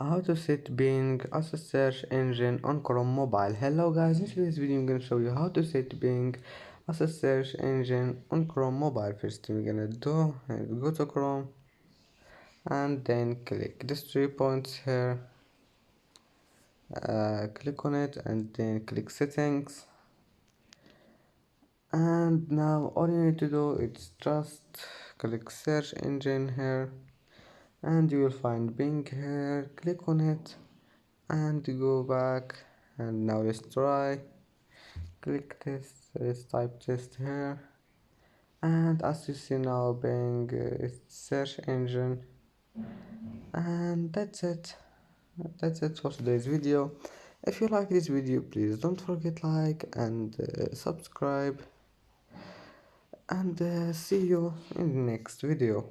How to set Bing as a search engine on Chrome mobile. Hello guys, in today's video I'm gonna show you how to set Bing as a search engine on Chrome mobile. First thing we're gonna do is go to Chrome and then click these 3 points here, click on it and then click settings, and now all you need to do is just click search engine here and you will find Bing here. Click on it and go back, and now let's try. Click this, let's type test here, and as you see now Bing is search engine, and that's it for today's video. If you like this video, please don't forget like and subscribe, and see you in the next video.